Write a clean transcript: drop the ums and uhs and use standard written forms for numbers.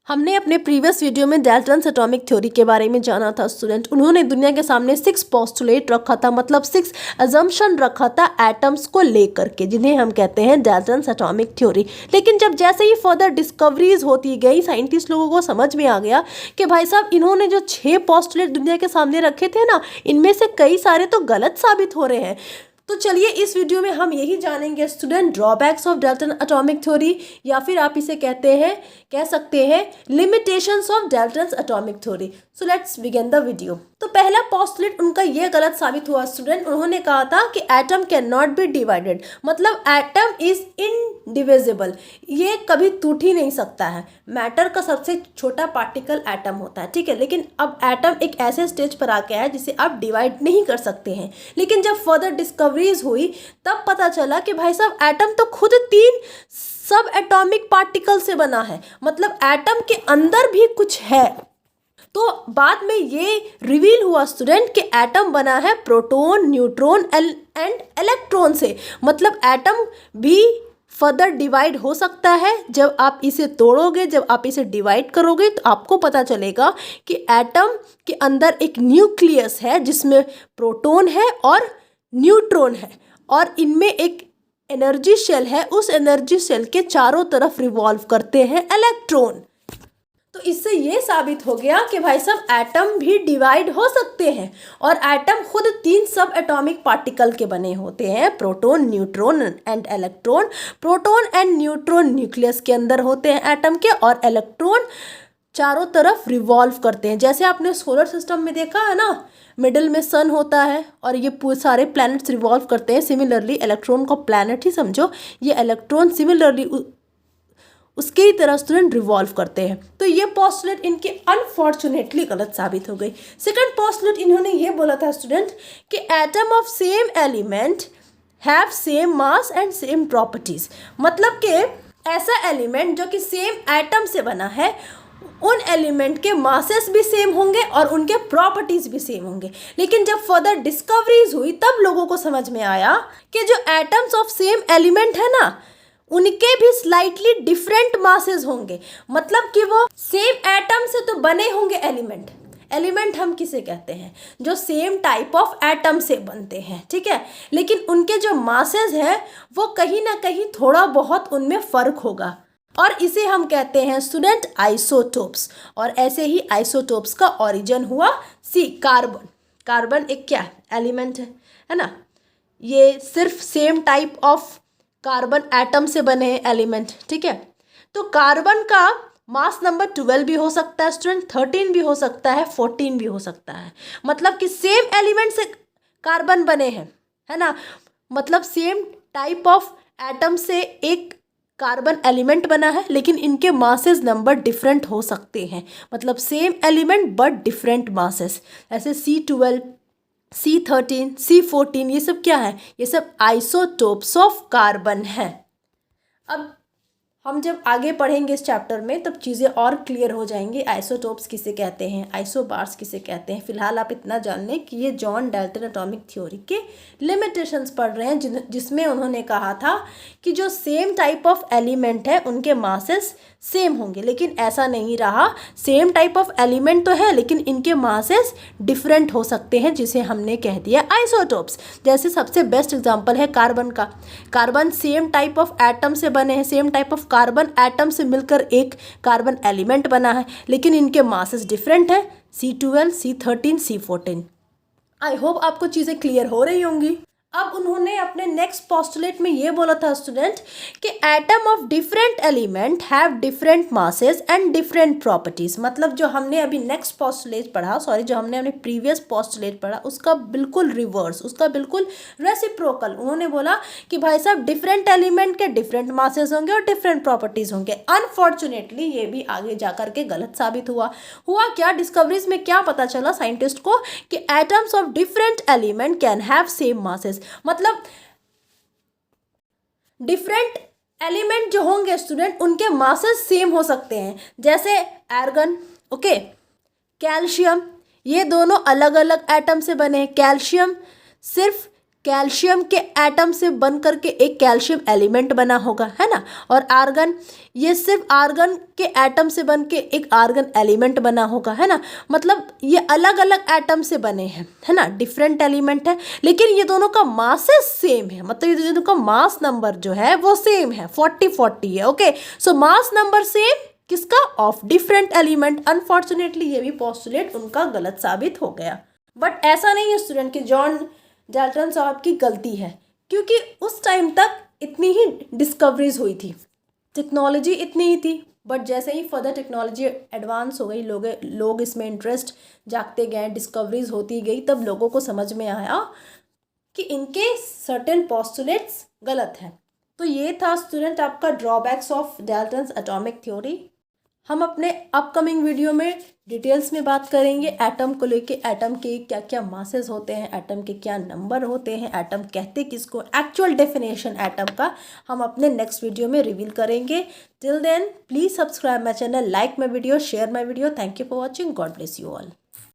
हमने अपने previous video में डाल्टन्स एटॉमिक थ्योरी के बारे में जाना था स्टूडेंट। उन्होंने दुनिया के सामने 6 पोस्टुलेट रखा था, मतलब 6 अजम्पशन रखा था एटम्स को लेकर के, जिन्हें हम कहते हैं डाल्टन्स एटॉमिक थ्योरी। लेकिन जब जैसे ही फर्दर डिस्कवरीज होती गई, साइंटिस्ट लोगों को समझ में आ गया कि भाई साहब इन्होंने जो 6 पोस्टुलेट दुनिया के सामने रखे थे ना, इनमें से कई सारे तो गलत साबित हो रहे हैं। तो चलिए इस वीडियो में हम यही जानेंगे student, drawbacks of Dalton atomic theory, या फिर आप इसे कह सकते हैं limitations of Dalton's atomic theory. So let's begin the video. तो पहला पोस्टुलेट उनका यह गलत साबित हुआ स्टूडेंट। उन्होंने कहा था कि atom can not be divided, मतलब एटम इज इनडिविजिबल, ये कभी टूट ही नहीं सकता है। मैटर का सबसे छोटा पार्टिकल एटम होता है, ठीक है, लेकिन अब एटम एक ऐसे स्टेज पर आ गया है जिसे आप डिवाइड नहीं कर सकते हैं। लेकिन जब फर्दर डिस्कवरीज हुई तब पता चला कि भाई साहब एटम तो खुद 3 सब एटॉमिक पार्टिकल से बना है, मतलब एटम के अंदर भी कुछ है। तो बाद में ये रिवील हुआ स्टूडेंट कि एटम बना है प्रोटॉन, न्यूट्रॉन एंड इलेक्ट्रॉन से, मतलब एटम भी फर्दर डिवाइड हो सकता है। जब आप इसे तोड़ोगे, जब आप इसे डिवाइड करोगे, तो आपको पता चलेगा कि एटम के अंदर एक न्यूक्लियस है जिसमें प्रोटॉन है और न्यूट्रॉन है, और इनमें एक एनर्जी शेल है। उस एनर्जी शेल के चारों तरफ रिवॉल्व करते हैं इलेक्ट्रॉन। तो इससे ये साबित हो गया कि भाई साहब एटम भी डिवाइड हो सकते हैं, और एटम खुद 3 सब एटॉमिक पार्टिकल के बने होते हैं, proton, neutron and electron. Proton and neutron nucleus के अंदर होते हैं एटम के, और इलेक्ट्रॉन चारों तरफ रिवॉल्व करते हैं। जैसे आपने सोलर सिस्टम में देखा है ना, मिडिल में सन होता है और ये पूरे सारे प्लैनेट्स रिवॉल्व करते हैं। सिमिलरली इलेक्ट्रॉन को प्लैनेट ही समझो, ये इलेक्ट्रॉन सिमिलरली उसके ही तरह स्टूडेंट रिवॉल्व करते हैं। तो ये पोस्टुलेट इनके अनफॉर्चुनेटली गलत साबित हो गई। सेकंड पोस्टुलेट इन्होंने ये बोला था स्टूडेंट कि atom of same element have same mass and same properties, मतलब कि ऐसा एलिमेंट जो कि सेम एटम से बना है, उन एलिमेंट के मासेस भी सेम होंगे और उनके प्रॉपर्टीज भी सेम होंगे। लेकिन जब फर्दर डिस्कवरीज हुई तब लोगों को समझ में आया कि जो एटम्स ऑफ सेम एलिमेंट है ना, उनके भी स्लाइटली डिफरेंट मासेस होंगे, मतलब कि वो सेम एटम से तो बने होंगे एलिमेंट। एलिमेंट हम किसे कहते हैं? जो सेम टाइप ऑफ एटम से बनते हैं, ठीक है, लेकिन उनके जो मासेस हैं वो कहीं ना कहीं थोड़ा बहुत उनमें फर्क होगा, और इसे हम कहते हैं स्टूडेंट आइसोटोप्स। और ऐसे ही आइसोटोप्स का ओरिजिन हुआ कार्बन। कार्बन एक क्या एलिमेंट है ना, ये सिर्फ same type of carbon atom से बने हैं एलिमेंट, ठीक है। तो कार्बन का मास नंबर 12 भी हो सकता है स्टूडेंट, 13 भी हो सकता है, 14 भी हो सकता है, मतलब कि सेम एलिमेंट से कार्बन बने हैं, है ना, मतलब सेम टाइप ऑफ एटम से एक कार्बन एलिमेंट बना है, लेकिन इनके मासेस नंबर डिफरेंट हो सकते हैं, मतलब same element but different masses. ऐसे C12, C13, C14, ये सब क्या है? ये सब आइसोटोप्स ऑफ कार्बन है। अब हम जब आगे पढ़ेंगे इस चैप्टर में तब चीज़ें और क्लियर हो जाएंगी। आइसोटोप्स किसे कहते हैं, आइसोबार्स किसे कहते हैं। फिलहाल आप इतना जान लें कि ये जॉन डाल्टन एटॉमिक थ्योरी के लिमिटेशंस पढ़ रहे हैं, जिसमें उन्होंने कहा था कि जो सेम टाइप ऑफ एलिमेंट है उनके मासेस सेम होंगे, लेकिन ऐसा नहीं रहा। सेम टाइप ऑफ एलिमेंट तो है, लेकिन इनके मासेस डिफरेंट हो सकते हैं, जिसे हमने कह दिया आइसोटोप्स। जैसे सबसे बेस्ट एग्जांपल है कार्बन का। Carbon same type of atom से बने हैं, same type of carbon atom से मिलकर एक कार्बन एलिमेंट बना है, लेकिन इनके मासेस डिफरेंट है, C12, C13, C14। I hope आपको चीज़ें क्लियर हो रही होंगी। अब उन्होंने अपने नेक्स्ट पोस्टुलेट में ये बोला था स्टूडेंट कि atom of different element have different masses and different properties, मतलब जो हमने अभी नेक्स्ट पोस्टुलेट पढ़ा, जो हमने अपने प्रीवियस पोस्टुलेट पढ़ा, उसका बिल्कुल रिवर्स, उसका बिल्कुल रेसिप्रोकल। उन्होंने बोला कि भाई साहब डिफरेंट एलिमेंट के डिफरेंट मासेस होंगे और डिफरेंट प्रॉपर्टीज होंगे। अनफॉर्चुनेटली ये भी आगे जाकर के गलत साबित हुआ क्या? डिस्कवरीज में क्या पता चला साइंटिस्ट को कि atoms of different element can have same masses, मतलब डिफरेंट एलिमेंट जो होंगे स्टूडेंट उनके मासेस सेम हो सकते हैं। जैसे आर्गन, ओके, कैल्शियम, ये दोनों अलग अलग एटम से बने हैं। कैल्शियम सिर्फ कैल्शियम के एटम से बन करके एक कैल्शियम एलिमेंट बना होगा, है ना। और आर्गन, ये सिर्फ आर्गन के एटम से बन के एक आर्गन एलिमेंट बना होगा, है ना। मतलब ये अलग अलग एटम से बने हैं, है ना, डिफरेंट एलिमेंट है, लेकिन ये दोनों का मासेस सेम है। मतलब ये दोनों का मास नंबर जो है वो सेम है, 40-40 है। ओके, सो मास नंबर सेम किसका, ऑफ डिफरेंट एलिमेंट। अनफॉर्चुनेटली ये भी पोस्टुलेट उनका गलत साबित हो गया। बट ऐसा नहीं है स्टूडेंट कि जॉन डाल्टन साहब की गलती है, क्योंकि उस टाइम तक इतनी ही डिस्कवरीज हुई थी, टेक्नोलॉजी इतनी ही थी। बट जैसे ही फर्दर टेक्नोलॉजी एडवांस हो गई, लोग इसमें इंटरेस्ट जागते गए, डिस्कवरीज होती गई, तब लोगों को समझ में आया कि इनके सर्टेन पोस्टुलेट्स गलत हैं। तो ये था स्टूडेंट आपका drawbacks of Dalton's atomic theory. हम अपने अपकमिंग वीडियो में डिटेल्स में बात करेंगे एटम को लेके, एटम के क्या क्या मासेस होते हैं, एटम के क्या नंबर होते हैं, एटम कहते किसको, एक्चुअल डेफिनेशन एटम का हम अपने नेक्स्ट वीडियो में रिवील करेंगे। Till then please subscribe my channel, like my video, share my video. Thank you for watching. God bless you all.